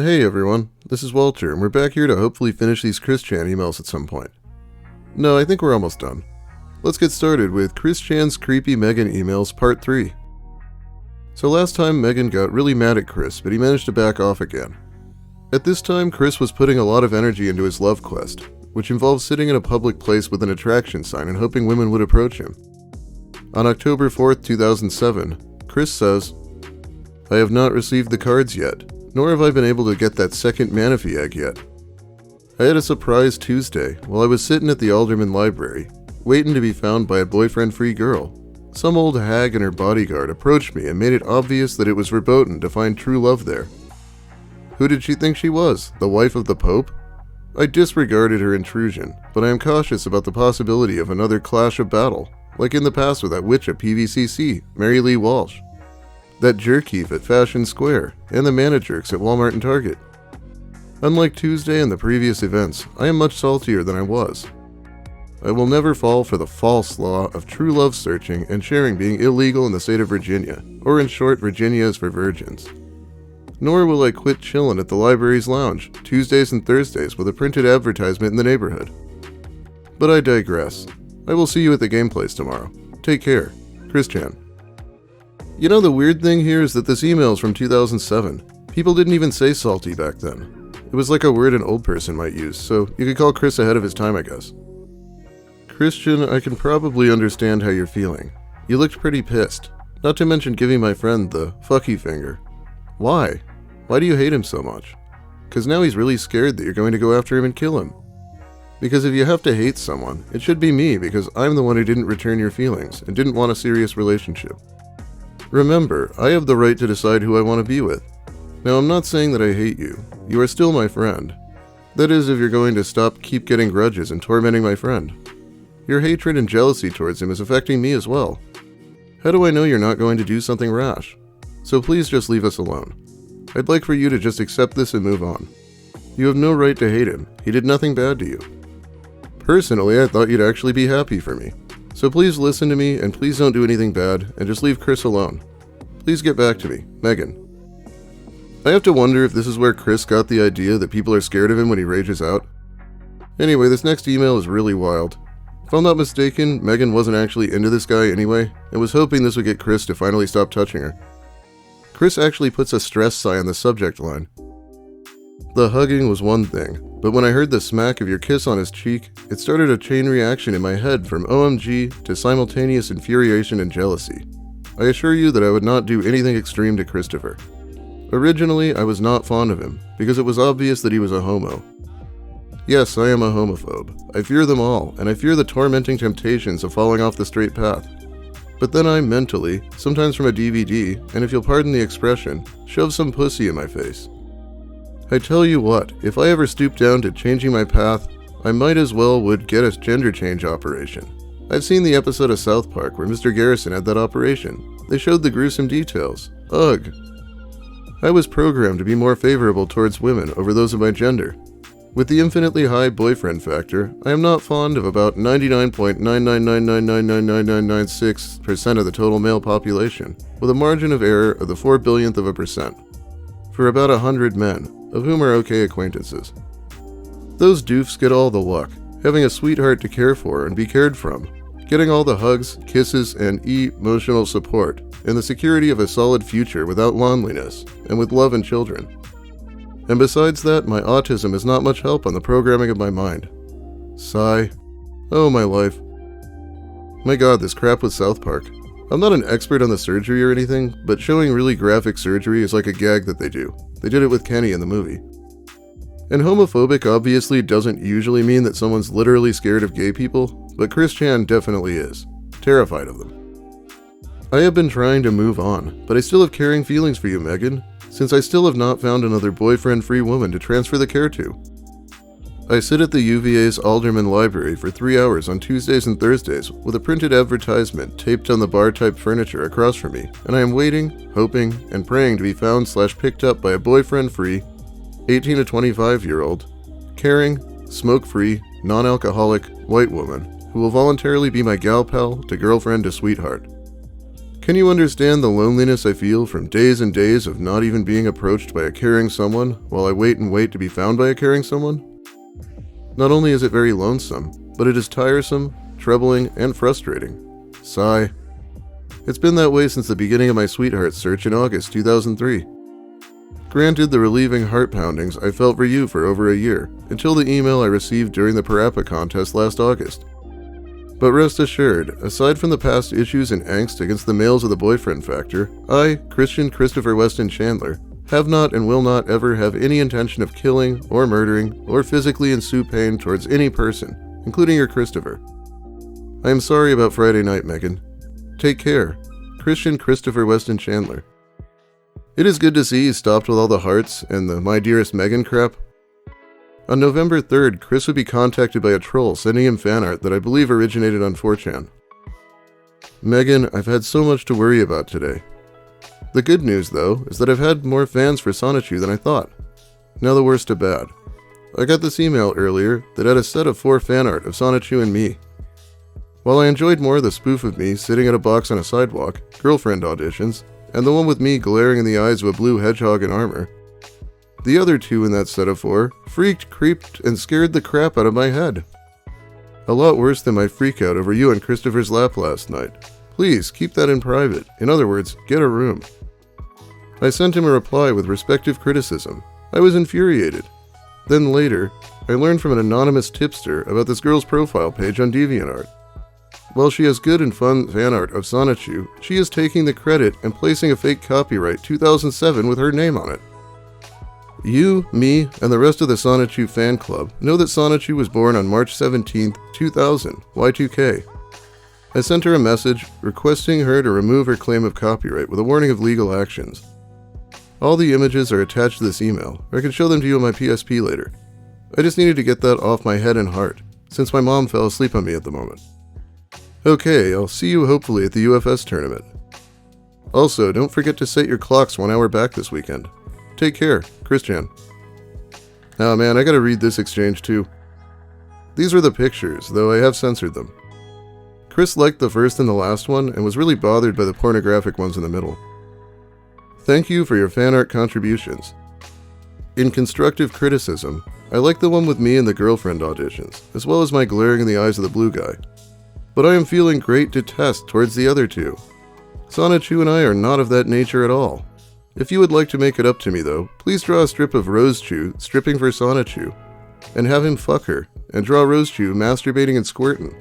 Hey everyone, this is Walter, and we're back here to hopefully finish these Chris Chan emails at some point. No, I think we're almost done. Let's get started with Chris Chan's creepy Megan emails part 3. So last time Megan got really mad at Chris, but he managed to back off again. At this time, Chris was putting a lot of energy into his love quest, which involved sitting in a public place with an attraction sign and hoping women would approach him. On October 4th, 2007, Chris says, "I have not received the cards yet, nor have I been able to get that second Manaphy egg yet. I had a surprise Tuesday while I was sitting at the Alderman Library, waiting to be found by a boyfriend-free girl. Some old hag and her bodyguard approached me and made it obvious that it was verboten to find true love there. Who did she think she was, the wife of the Pope? I disregarded her intrusion, but I am cautious about the possibility of another clash of battle, like in the past with that witch at PVCC, Mary Lee Walsh, that jerk-heap at Fashion Square, and the mana-jerks at Walmart and Target. Unlike Tuesday and the previous events, I am much saltier than I was. I will never fall for the false law of true love searching and sharing being illegal in the state of Virginia, or in short, Virginia is for virgins. Nor will I quit chillin' at the library's lounge, Tuesdays and Thursdays with a printed advertisement in the neighborhood. But I digress. I will see you at the game place tomorrow. Take care. Chris Chan." You know, the weird thing here is that this email is from 2007. People didn't even say salty back then. It was like a word an old person might use, so you could call Chris ahead of his time, I guess. "Christian, I can probably understand how you're feeling. You looked pretty pissed, not to mention giving my friend the fuck you finger. Why? Why do you hate him so much? 'Cause now he's really scared that you're going to go after him and kill him. Because if you have to hate someone, it should be me, because I'm the one who didn't return your feelings and didn't want a serious relationship. Remember, I have the right to decide who I want to be with. Now, I'm not saying that I hate you. You are still my friend. That is, if you're going to keep getting grudges and tormenting my friend. Your hatred and jealousy towards him is affecting me as well. How do I know you're not going to do something rash? So please just leave us alone. I'd like for you to just accept this and move on. You have no right to hate him. He did nothing bad to you. Personally, I thought you'd actually be happy for me. So please listen to me, and please don't do anything bad, and just leave Chris alone. Please get back to me, Megan." I have to wonder if this is where Chris got the idea that people are scared of him when he rages out. Anyway, this next email is really wild. If I'm not mistaken, Megan wasn't actually into this guy anyway, and was hoping this would get Chris to finally stop touching her. Chris actually puts a stress sign on the subject line. "The hugging was one thing, but when I heard the smack of your kiss on his cheek, it started a chain reaction in my head from OMG to simultaneous infuriation and jealousy. I assure you that I would not do anything extreme to Christopher. Originally, I was not fond of him, because it was obvious that he was a homo. Yes, I am a homophobe. I fear them all, and I fear the tormenting temptations of falling off the straight path. But then I mentally, sometimes from a DVD, and if you'll pardon the expression, shove some pussy in my face. I tell you what, if I ever stoop down to changing my path, I might as well would get a gender change operation. I've seen the episode of South Park where Mr. Garrison had that operation. They showed the gruesome details. Ugh. I was programmed to be more favorable towards women over those of my gender. With the infinitely high boyfriend factor, I am not fond of about 99.999999996% of the total male population, with a margin of error of the 4 billionth of a percent. For about 100 men, of whom are okay acquaintances. Those doofs get all the luck, having a sweetheart to care for and be cared from, getting all the hugs, kisses, and emotional support, and the security of a solid future without loneliness, and with love and children. And besides that, my autism is not much help on the programming of my mind. Sigh. Oh, my life. My god, this crap with South Park. I'm not an expert on the surgery or anything, but showing really graphic surgery is like a gag that they do. They did it with Kenny in the movie. And homophobic obviously doesn't usually mean that someone's literally scared of gay people, but Chris Chan definitely is. Terrified of them. I have been trying to move on, but I still have caring feelings for you, Megan, since I still have not found another boyfriend-free woman to transfer the care to. I sit at the UVA's Alderman Library for 3 hours on Tuesdays and Thursdays with a printed advertisement taped on the bar-type furniture across from me, and I am waiting, hoping, and praying to be found/picked up by a boyfriend-free, 18 to 25-year-old, caring, smoke-free, non-alcoholic, white woman who will voluntarily be my gal pal to girlfriend to sweetheart. Can you understand the loneliness I feel from days and days of not even being approached by a caring someone while I wait and wait to be found by a caring someone? Not only is it very lonesome, but it is tiresome, troubling, and frustrating. Sigh. It's been that way since the beginning of my sweetheart search in August 2003. Granted the relieving heart poundings I felt for you for over a year, until the email I received during the Parappa contest last August. But rest assured, aside from the past issues and angst against the males of the boyfriend factor, I, Christian Christopher Weston Chandler, have not and will not ever have any intention of killing or murdering or physically ensue pain towards any person, including your Christopher. I am sorry about Friday night, Megan. Take care. Christian Christopher Weston Chandler. It is good to see you stopped with all the hearts and the My Dearest Megan crap. On November 3rd, Chris would be contacted by a troll sending him fan art that I believe originated on 4chan. Megan, I've had so much to worry about today. The good news, though, is that I've had more fans for Sonichu than I thought. Now the worst of bad. I got this email earlier that had a set of 4 fan art of Sonichu and me. While I enjoyed more the spoof of me sitting at a box on a sidewalk, girlfriend auditions, and the one with me glaring in the eyes of a blue hedgehog in armor, the other 2 in that set of 4 freaked, creeped, and scared the crap out of my head. A lot worse than my freakout over you and Christopher's lap last night. Please, keep that in private. In other words, get a room. I sent him a reply with respective criticism. I was infuriated. Then later, I learned from an anonymous tipster about this girl's profile page on DeviantArt. While she has good and fun fan art of Sonichu, she is taking the credit and placing a fake copyright 2007 with her name on it. You, me, and the rest of the Sonichu fan club know that Sonichu was born on March 17, 2000, Y2K. I sent her a message requesting her to remove her claim of copyright with a warning of legal actions. All the images are attached to this email, or I can show them to you on my PSP later. I just needed to get that off my head and heart, since my mom fell asleep on me at the moment. Okay, I'll see you hopefully at the UFS tournament. Also, don't forget to set your clocks 1 hour back this weekend. Take care, Christian. Oh man, I gotta read this exchange too. These are the pictures, though I have censored them. Chris liked the first and the last one, and was really bothered by the pornographic ones in the middle. Thank you for your fan art contributions. In constructive criticism, I like the one with me and the girlfriend auditions, as well as my glaring in the eyes of the blue guy. But I am feeling great detest towards the other 2. Sonichu and I are not of that nature at all. If you would like to make it up to me though, please draw a strip of Rosechu stripping for Sonichu, and have him fuck her, and draw Rosechu masturbating and squirting.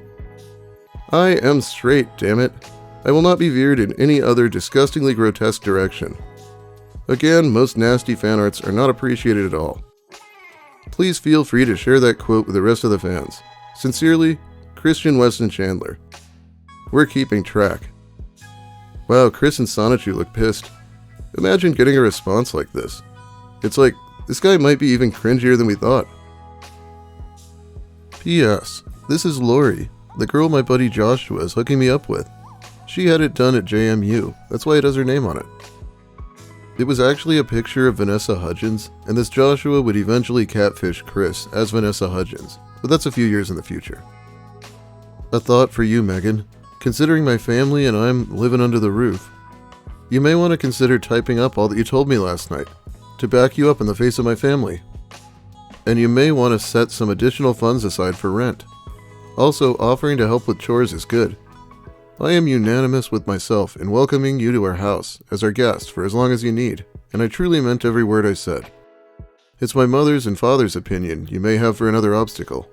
I am straight, damn it. I will not be veered in any other disgustingly grotesque direction. Again, most nasty fan arts are not appreciated at all. Please feel free to share that quote with the rest of the fans. Sincerely, Christian Weston Chandler. We're keeping track. Wow, Chris and Sonichu look pissed. Imagine getting a response like this. It's like, this guy might be even cringier than we thought. P.S. This is Lori, the girl my buddy Joshua is hooking me up with. She had it done at JMU, that's why it has her name on it. It was actually a picture of Vanessa Hudgens, and this Joshua would eventually catfish Chris as Vanessa Hudgens, but that's a few years in the future. A thought for you, Megan. Considering my family and I'm living under the roof, you may want to consider typing up all that you told me last night, to back you up in the face of my family. And you may want to set some additional funds aside for rent. Also, offering to help with chores is good. I am unanimous with myself in welcoming you to our house as our guest for as long as you need, and I truly meant every word I said. It's my mother's and father's opinion you may have for another obstacle.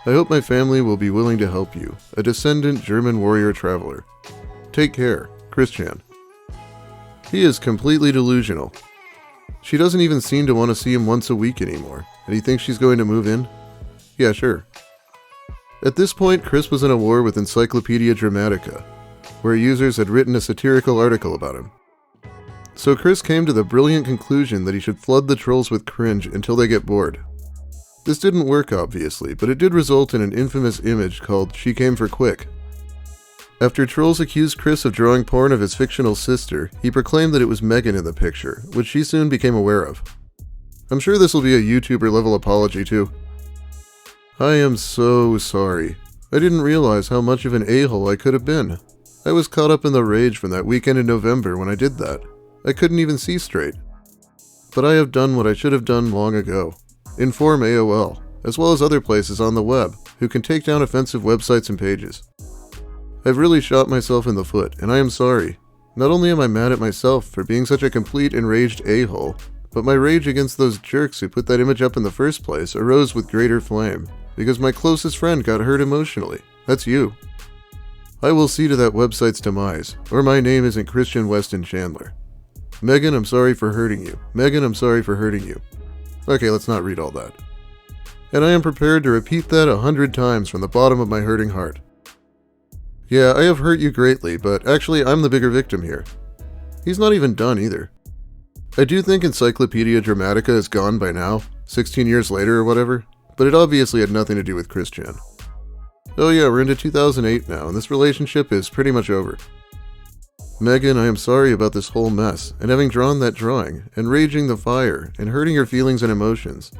I hope my family will be willing to help you, a descendant German warrior traveler. Take care, Christian. He is completely delusional. She doesn't even seem to want to see him once a week anymore, and he thinks she's going to move in? Yeah, sure. At this point, Chris was in a war with Encyclopedia Dramatica, where users had written a satirical article about him. So Chris came to the brilliant conclusion that he should flood the trolls with cringe until they get bored. This didn't work, obviously, but it did result in an infamous image called She Came for Quick. After trolls accused Chris of drawing porn of his fictional sister, he proclaimed that it was Megan in the picture, which she soon became aware of. I'm sure this will be a YouTuber-level apology, too. I am so sorry. I didn't realize how much of an a-hole I could have been. I was caught up in the rage from that weekend in November when I did that. I couldn't even see straight. But I have done what I should have done long ago. Inform AOL, as well as other places on the web, who can take down offensive websites and pages. I've really shot myself in the foot, and I am sorry. Not only am I mad at myself for being such a complete enraged a-hole, but my rage against those jerks who put that image up in the first place arose with greater flame, because my closest friend got hurt emotionally. That's you. I will see to that website's demise, or my name isn't Christian Weston Chandler. Megan, I'm sorry for hurting you. Megan, I'm sorry for hurting you. Okay, let's not read all that. And I am prepared to repeat that 100 times from the bottom of my hurting heart. Yeah, I have hurt you greatly, but actually I'm the bigger victim here. He's not even done either. I do think Encyclopedia Dramatica is gone by now, 16 years later or whatever, but it obviously had nothing to do with Christian. Oh yeah, we're into 2008 now, and this relationship is pretty much over. Megan, I am sorry about this whole mess, and having drawn that drawing, and raging the fire, and hurting your feelings and emotions.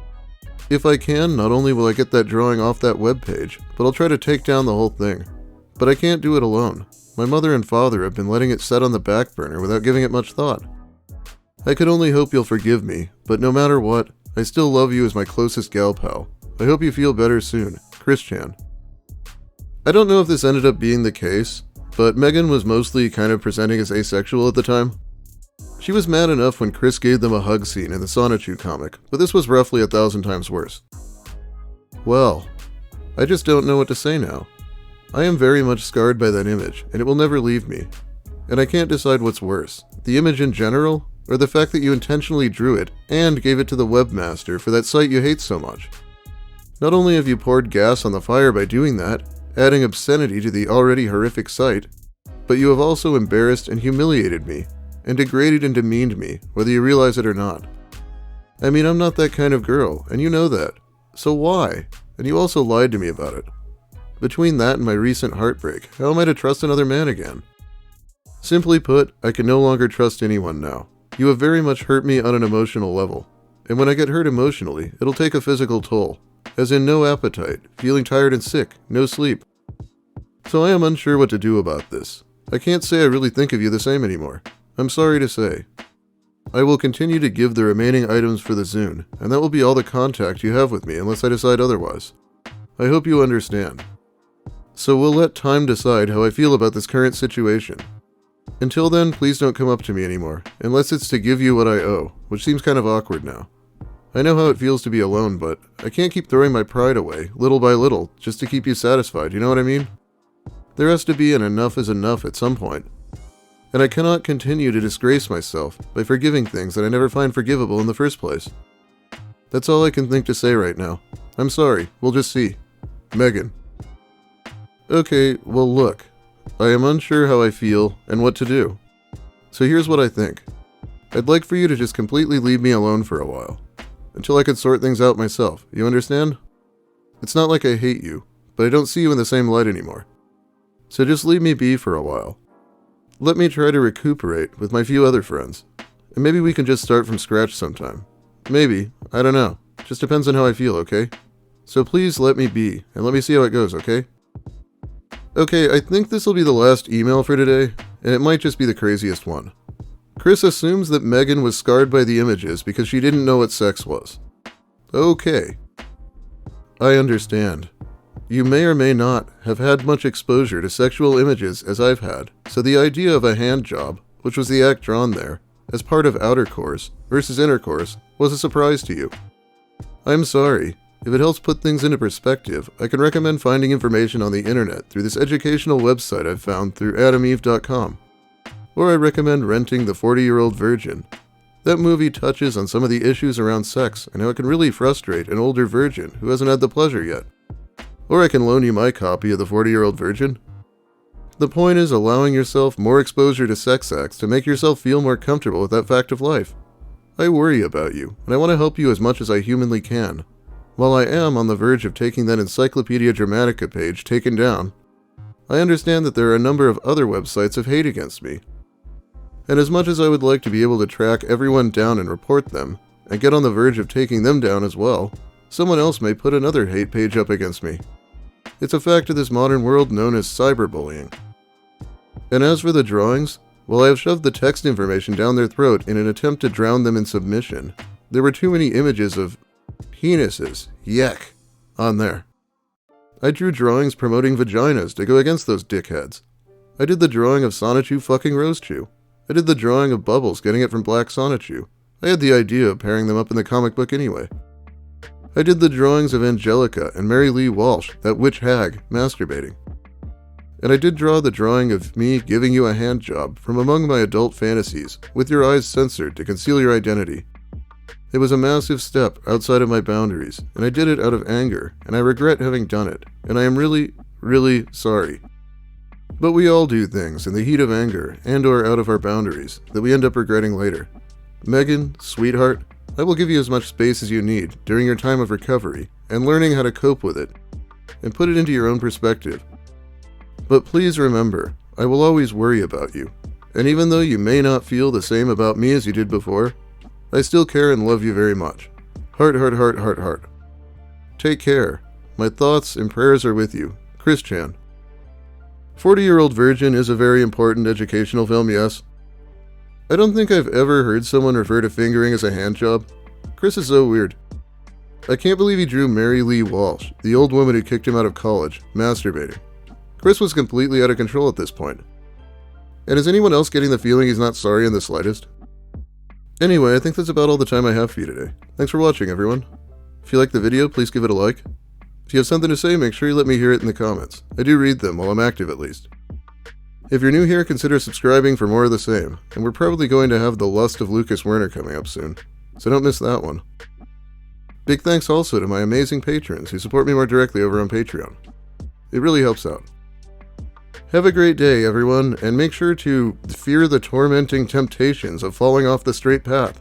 If I can, not only will I get that drawing off that webpage, but I'll try to take down the whole thing. But I can't do it alone. My mother and father have been letting it set on the back burner without giving it much thought. I can only hope you'll forgive me, but no matter what, I still love you as my closest gal pal. I hope you feel better soon. Christian. I don't know if this ended up being the case, but Megan was mostly kind of presenting as asexual at the time. She was mad enough when Chris gave them a hug scene in the Sonichu comic, but this was roughly 1,000 times worse. Well, I just don't know what to say now. I am very much scarred by that image, and it will never leave me. And I can't decide what's worse, the image in general, or the fact that you intentionally drew it and gave it to the webmaster for that site you hate so much. Not only have you poured gas on the fire by doing that, adding obscenity to the already horrific site, but you have also embarrassed and humiliated me, and degraded and demeaned me, whether you realize it or not. I mean, I'm not that kind of girl, and you know that. So why? And you also lied to me about it. Between that and my recent heartbreak, how am I to trust another man again? Simply put, I can no longer trust anyone now. You have very much hurt me on an emotional level, and when I get hurt emotionally, it'll take a physical toll, as in no appetite, feeling tired and sick, no sleep. So I am unsure what to do about this. I can't say I really think of you the same anymore. I'm sorry to say. I will continue to give the remaining items for the Zune, and that will be all the contact you have with me unless I decide otherwise. I hope you understand. So we'll let time decide how I feel about this current situation. Until then, please don't come up to me anymore, unless it's to give you what I owe, which seems kind of awkward now. I know how it feels to be alone, but I can't keep throwing my pride away, little by little, just to keep you satisfied, you know what I mean? There has to be an enough is enough at some point. And I cannot continue to disgrace myself by forgiving things that I never find forgivable in the first place. That's all I can think to say right now. I'm sorry, we'll just see. Megan. Okay, well look, I am unsure how I feel and what to do. So here's what I think. I'd like for you to just completely leave me alone for a while, until I can sort things out myself, you understand? It's not like I hate you, but I don't see you in the same light anymore. So just leave me be for a while. Let me try to recuperate with my few other friends, and maybe we can just start from scratch sometime. Maybe, I don't know, just depends on how I feel, okay? So please let me be, and let me see how it goes, okay? Okay, I think this will be the last email for today, and it might just be the craziest one. Chris assumes that Megan was scarred by the images because she didn't know what sex was. Okay. I understand. You may or may not have had much exposure to sexual images as I've had, so the idea of a hand job, which was the act drawn there, as part of outer course versus intercourse, was a surprise to you. I'm sorry. If it helps put things into perspective, I can recommend finding information on the internet through this educational website I've found through adameve.com. Or I recommend renting The 40-Year-Old Virgin. That movie touches on some of the issues around sex and how it can really frustrate an older virgin who hasn't had the pleasure yet. Or I can loan you my copy of The 40-Year-Old Virgin. The point is allowing yourself more exposure to sex acts to make yourself feel more comfortable with that fact of life. I worry about you, and I want to help you as much as I humanly can. While I am on the verge of taking that Encyclopedia Dramatica page taken down, I understand that there are a number of other websites of hate against me. And as much as I would like to be able to track everyone down and report them, and get on the verge of taking them down as well, someone else may put another hate page up against me. It's a fact of this modern world known as cyberbullying. And as for the drawings, while I have shoved the text information down their throat in an attempt to drown them in submission, there were too many images of penises, yuck, on there. I drew drawings promoting vaginas to go against those dickheads. I did the drawing of Sonichu fucking Rosechew. I did the drawing of Bubbles getting it from Black Sonichu. I had the idea of pairing them up in the comic book anyway. I did the drawings of Angelica and Mary Lee Walsh, that witch hag, masturbating. And I did draw the drawing of me giving you a hand job from among my adult fantasies, with your eyes censored to conceal your identity. It was a massive step outside of my boundaries, and I did it out of anger, and I regret having done it, and I am really, really sorry. But we all do things in the heat of anger and or out of our boundaries that we end up regretting later. Megan, sweetheart, I will give you as much space as you need during your time of recovery and learning how to cope with it, and put it into your own perspective. But please remember, I will always worry about you, and even though you may not feel the same about me as you did before, I still care and love you very much. Heart, heart, heart, heart, heart. Take care. My thoughts and prayers are with you. Chris Chan. 40-Year-Old Virgin is a very important educational film, yes. I don't think I've ever heard someone refer to fingering as a hand job. Chris is so weird. I can't believe he drew Mary Lee Walsh, the old woman who kicked him out of college, masturbating. Chris was completely out of control at this point. And is anyone else getting the feeling he's not sorry in the slightest? Anyway, I think that's about all the time I have for you today. Thanks for watching, everyone. If you liked the video, please give it a like. If you have something to say, make sure you let me hear it in the comments. I do read them while I'm active at least. If you're new here, consider subscribing for more of the same, and we're probably going to have The Lust of Lucas Werner coming up soon, so don't miss that one. Big thanks also to my amazing patrons who support me more directly over on Patreon. It really helps out. Have a great day, everyone, and make sure to fear the tormenting temptations of falling off the straight path.